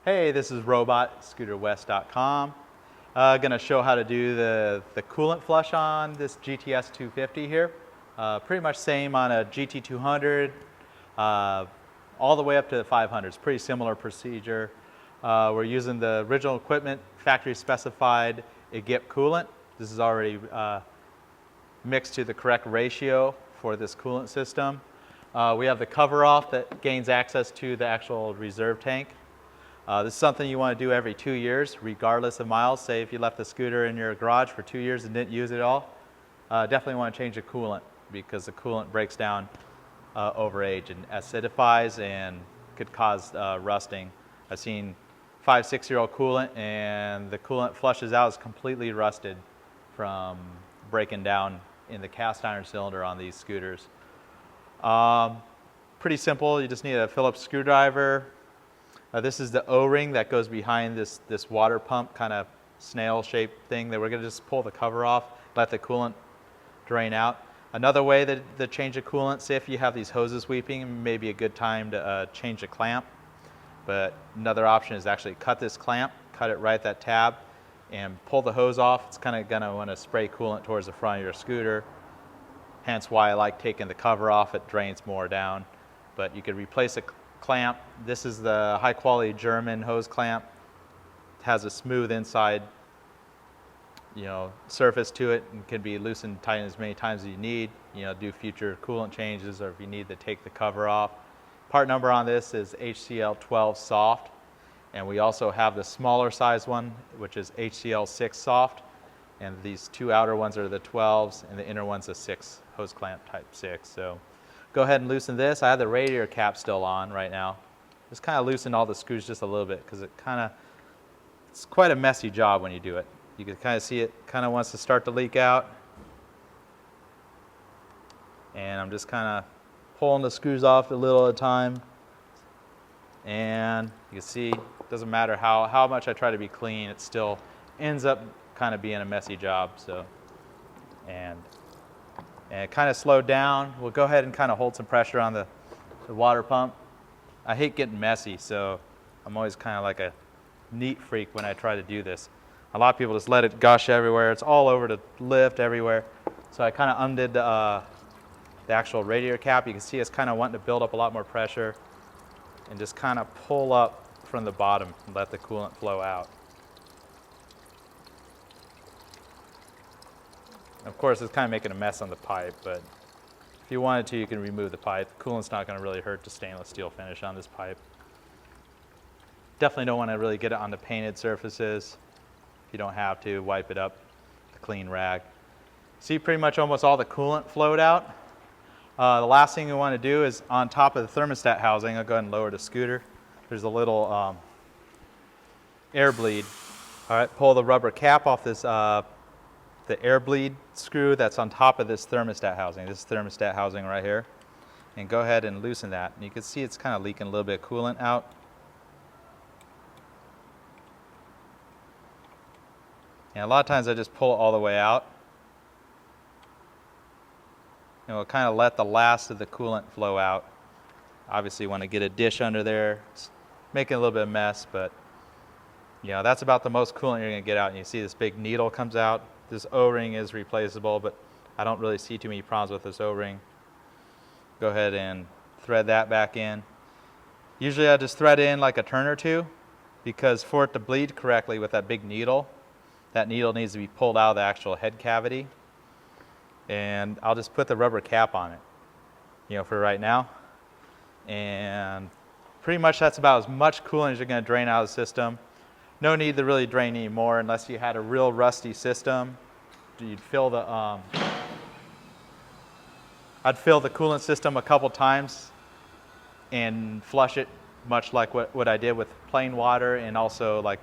Hey, this is Robot, scooterwest.com. Going to show how to do the coolant flush on this GTS 250 here. Pretty much same on a GT200, all the way up to the 500. It's pretty similar procedure. We're using the original equipment, factory specified EGIP coolant. This is already mixed to the correct ratio for this coolant system. We have the cover off that gains access to the actual reserve tank. This is something you want to do every 2 years, regardless of miles. Say if you left the scooter in your garage for 2 years and didn't use it at all, definitely want to change the coolant because the coolant breaks down over age and acidifies and could cause rusting. I've seen 5-6-year-old coolant and the coolant flushes out is completely rusted from breaking down in the cast iron cylinder on these scooters. Pretty simple. You just need a Phillips screwdriver. This is the O-ring that goes behind this water pump kind of snail-shaped thing that we're going to just pull the cover off, let the coolant drain out. Another way to change the coolant, say if you have these hoses weeping, it may be a good time to change the clamp. But another option is actually cut this clamp, cut it right at that tab, and pull the hose off. It's kind of going to want to spray coolant towards the front of your scooter. Hence why I like taking the cover off. It drains more down. But you could replace a clamp. This is the high quality German hose clamp. It has a smooth inside, surface to it and can be loosened and tightened as many times as you need. Do future coolant changes or if you need to take the cover off. Part number on this is HCL 12 soft, and we also have the smaller size one, which is HCL 6 soft, and these two outer ones are the 12s and the inner one's a 6 hose clamp type 6. So go ahead and loosen this. I have the radiator cap still on right now. Just kind of loosen all the screws just a little bit because it's quite a messy job when you do it. You can kind of see it kind of wants to start to leak out. And I'm just kind of pulling the screws off a little at a time. And you can see it doesn't matter how much I try to be clean, it still ends up kind of being a messy job. So, and it kind of slowed down. We'll go ahead and kind of hold some pressure on the water pump. I hate getting messy, so I'm always kind of like a neat freak when I try to do this. A lot of people just let it gush everywhere. It's all over the lift everywhere. So I kind of undid the actual radiator cap. You can see it's kind of wanting to build up a lot more pressure and just kind of pull up from the bottom and let the coolant flow out. Of course, it's kind of making a mess on the pipe, but if you wanted to, you can remove the pipe. The coolant's not going to really hurt the stainless steel finish on this pipe. Definitely don't want to really get it on the painted surfaces. If you don't have to, wipe it up with a clean rag. See, pretty much almost all the coolant flowed out. The last thing you want to do is on top of the thermostat housing, I'll go ahead and lower the scooter. There's a little air bleed. All right, pull the rubber cap off this the air bleed screw that's on top of this thermostat housing. This thermostat housing right here. And go ahead and loosen that. And you can see it's kind of leaking a little bit of coolant out. And a lot of times I just pull it all the way out. And we'll kind of let the last of the coolant flow out. Obviously you want to get a dish under there. It's making a little bit of mess, but that's about the most coolant you're going to get out. And you see this big needle comes out. This O-ring is replaceable, but I don't really see too many problems with this O-ring. Go ahead and thread that back in. Usually I just thread in like a turn or two because for it to bleed correctly with that big needle, that needle needs to be pulled out of the actual head cavity. And I'll just put the rubber cap on it, for right now. And pretty much that's about as much coolant as you're going to drain out of the system. No need to really drain any more unless you had a real rusty system. You'd fill the, I'd fill the coolant system a couple times and flush it much like what I did with plain water and also like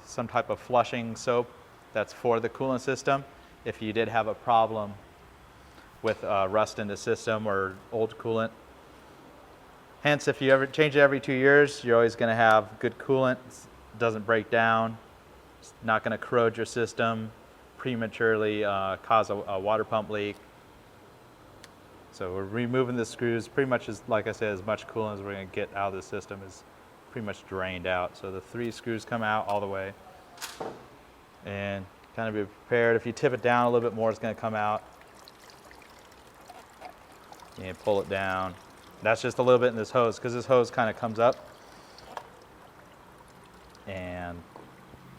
some type of flushing soap that's for the coolant system if you did have a problem with rust in the system or old coolant. Hence, if you ever change it every 2 years, you're always going to have good coolant. It doesn't break down. It's not going to corrode your system, prematurely cause a water pump leak. So we're removing the screws. Pretty much, like I said, as much coolant as we're going to get out of the system is pretty much drained out. So the 3 screws come out all the way. And kind of be prepared. If you tip it down a little bit more, it's going to come out. And pull it down. That's just a little bit in this hose, because this hose kind of comes up. And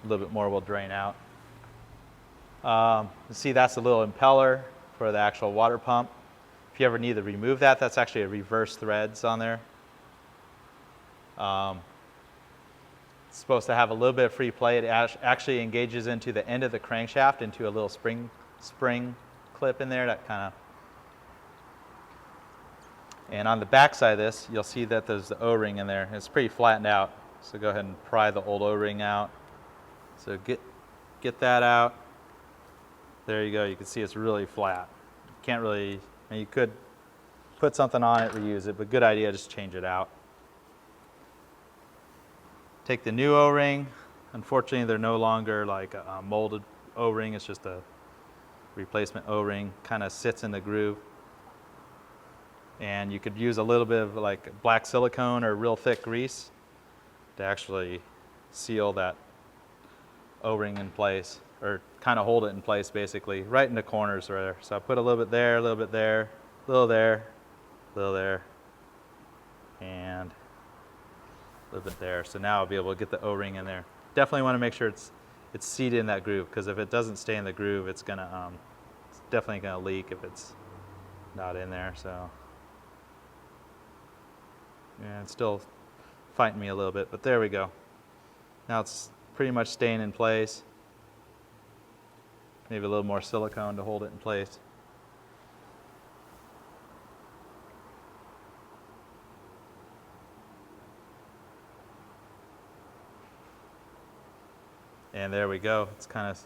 a little bit more will drain out. See, that's a little impeller for the actual water pump. If you ever need to remove that, that's actually a reverse threads on there. It's supposed to have a little bit of free play. It actually engages into the end of the crankshaft, into a little spring clip in there that kind of. And on the back side of this, you'll see that there's the O-ring in there. It's pretty flattened out. So go ahead and pry the old O-ring out. So get that out. There you go. You can see it's really flat. Can't really, and you could put something on it, reuse it, but good idea, just change it out. Take the new O-ring. Unfortunately, they're no longer like a molded O-ring. It's just a replacement O-ring. Kind of sits in the groove. And you could use a little bit of like black silicone or real thick grease to actually seal that O-ring in place, or kind of hold it in place basically, right in the corners right there. So I put a little bit there, a little bit there, a little there, a little there, and a little bit there. So now I'll be able to get the O-ring in there. Definitely want to make sure it's seated in that groove, because if it doesn't stay in the groove, it's gonna it's definitely gonna leak if it's not in there. So yeah, it's still fighting me a little bit, but there we go. Now it's pretty much staying in place. Maybe a little more silicone to hold it in place. And there we go. It's kind of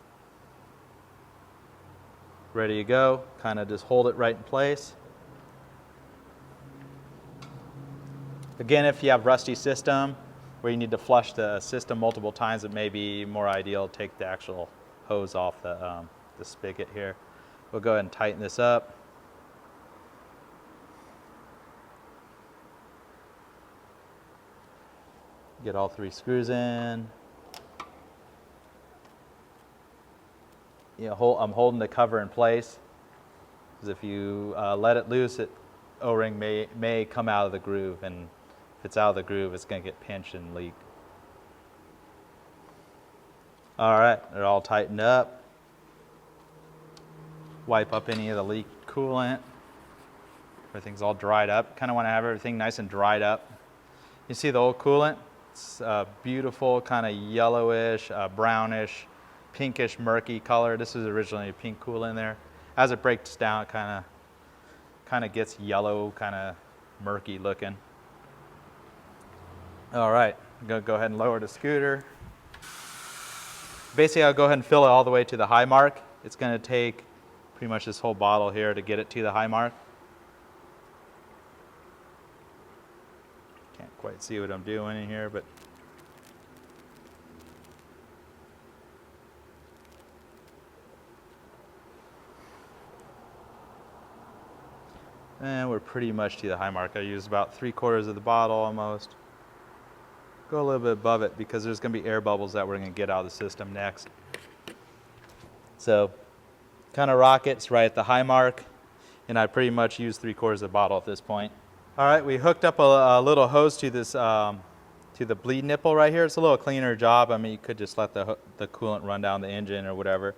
ready to go. Kind of just hold it right in place. Again, if you have rusty system where you need to flush the system multiple times, it may be more ideal to take the actual hose off the spigot here. We'll go ahead and tighten this up. Get all 3 screws in. I'm holding the cover in place, because if you let it loose, O-ring may come out of the groove, and if it's out of the groove, it's going to get pinched and leak. All right, they're all tightened up. Wipe up any of the leaked coolant. Everything's all dried up. Kind of want to have everything nice and dried up. You see the old coolant? It's a beautiful kind of yellowish, brownish, pinkish, murky color. This is originally a pink coolant in there. As it breaks down, it kind of gets yellow, kind of murky looking. All right, I'm going to go ahead and lower the scooter. Basically, I'll go ahead and fill it all the way to the high mark. It's going to take pretty much this whole bottle here to get it to the high mark. Can't quite see what I'm doing in here, but and we're pretty much to the high mark. I use about 3/4 of the bottle almost. Go a little bit above it, because there's going to be air bubbles that we're going to get out of the system next. So kind of rockets right at the high mark, and I pretty much use 3/4 of the bottle at this point. All right, we hooked up a little hose to this to the bleed nipple right here. It's a little cleaner job. I mean, you could just let the coolant run down the engine or whatever,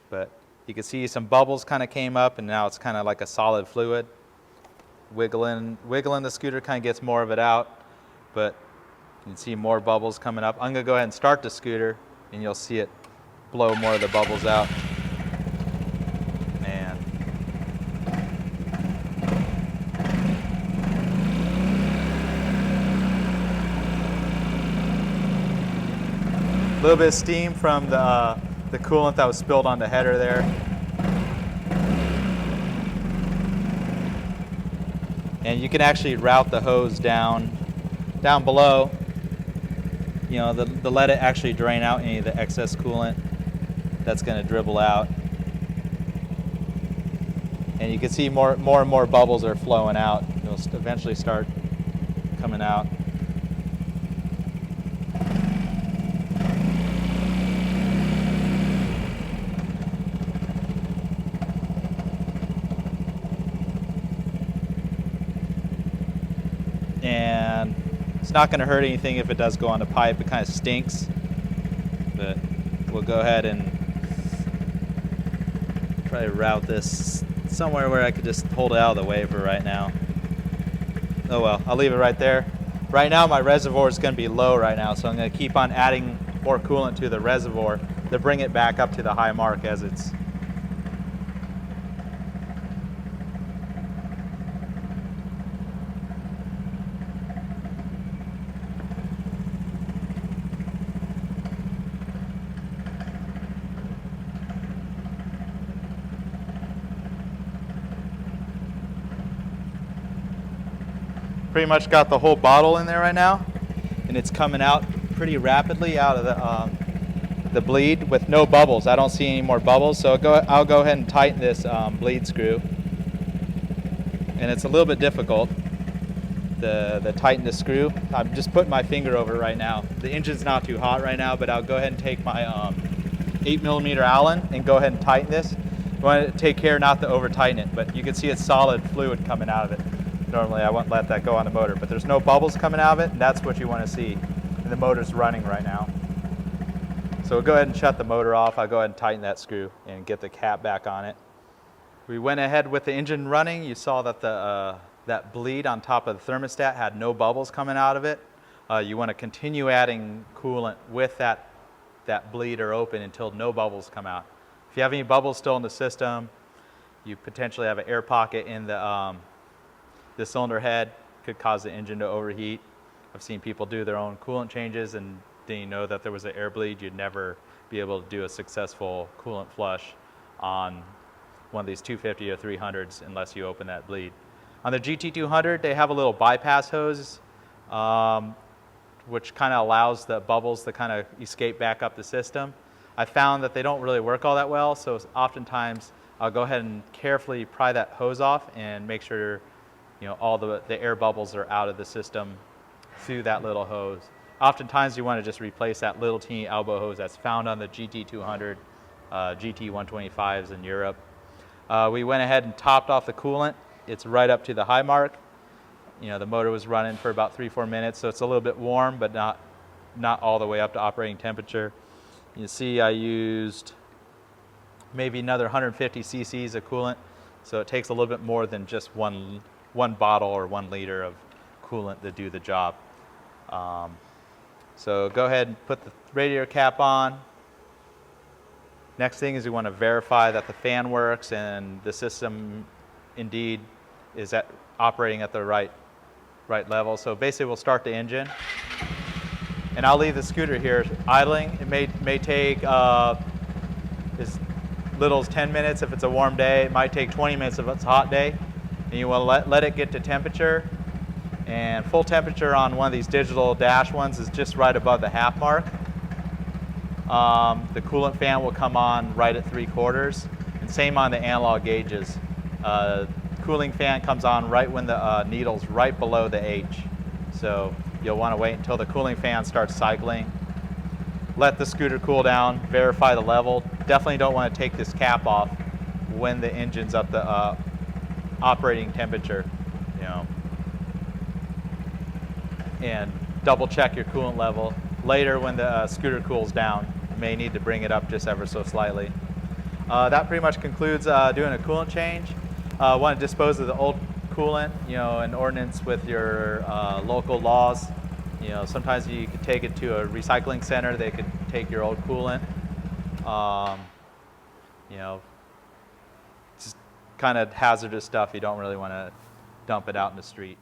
but you can see some bubbles kind of came up, and now it's kind of like a solid fluid. Wiggling the scooter kind of gets more of it out, but you can see more bubbles coming up. I'm going to go ahead and start the scooter, and you'll see it blow more of the bubbles out. And a little bit of steam from the coolant that was spilled on the header there. And you can actually route the hose down below, to let it actually drain out any of the excess coolant that's going to dribble out. And you can see more and more bubbles are flowing out. They'll eventually start coming out. and it's not going to hurt anything if it does go on the pipe. It kind of stinks, but we'll go ahead and try to route this somewhere where I could just hold it out of the way for right now. Oh well, I'll leave it right there. Right now my reservoir is going to be low right now, so I'm going to keep on adding more coolant to the reservoir to bring it back up to the high mark as it's pretty much got the whole bottle in there right now, and it's coming out pretty rapidly out of the bleed with no bubbles. I don't see any more bubbles, so I'll go ahead and tighten this bleed screw, and it's a little bit difficult to tighten the screw. I'm just putting my finger over it right now. The engine's not too hot right now, but I'll go ahead and take my 8mm Allen and go ahead and tighten this. You want to take care not to over tighten it, but you can see it's solid fluid coming out of it. Normally I wouldn't let that go on the motor, but there's no bubbles coming out of it, and that's what you want to see. And the motor's running right now. So we'll go ahead and shut the motor off. I'll go ahead and tighten that screw and get the cap back on it. We went ahead with the engine running. You saw that that bleed on top of the thermostat had no bubbles coming out of it. You want to continue adding coolant with that bleeder open until no bubbles come out. If you have any bubbles still in the system, you potentially have an air pocket in the cylinder head. Could cause the engine to overheat. I've seen people do their own coolant changes and didn't know that there was an air bleed. You'd never be able to do a successful coolant flush on one of these 250 or 300s unless you open that bleed. On the GT200, they have a little bypass hose, which kind of allows the bubbles to kind of escape back up the system. I found that they don't really work all that well, so oftentimes I'll go ahead and carefully pry that hose off and make sure all the air bubbles are out of the system through that little hose. Oftentimes you want to just replace that little teeny elbow hose that's found on the GT200, GT125s in Europe. We went ahead and topped off the coolant. It's right up to the high mark. The motor was running for about 3-4 minutes, so it's a little bit warm, but not all the way up to operating temperature. You see I used maybe another 150 cc's of coolant, so it takes a little bit more than just one bottle or 1 liter of coolant to do the job. So go ahead and put the radiator cap on. Next thing is we want to verify that the fan works and the system indeed is operating at the right level. So basically we'll start the engine, and I'll leave the scooter here idling. It may take as little as 10 minutes if it's a warm day. It might take 20 minutes if it's a hot day. And you want to let it get to temperature. And full temperature on one of these digital dash ones is just right above the half mark. The coolant fan will come on right at 3/4, and same on the analog gauges. Cooling fan comes on right when the needle's right below the H. So you'll want to wait until the cooling fan starts cycling. Let the scooter cool down, verify the level. Definitely don't want to take this cap off when the engine's up the operating temperature, and double check your coolant level. Later when the scooter cools down, you may need to bring it up just ever so slightly. That pretty much concludes doing a coolant change. Want to dispose of the old coolant, in ordinance with your local laws. Sometimes you could take it to a recycling center. They could take your old coolant. Just kind of hazardous stuff. You don't really want to dump it out in the street.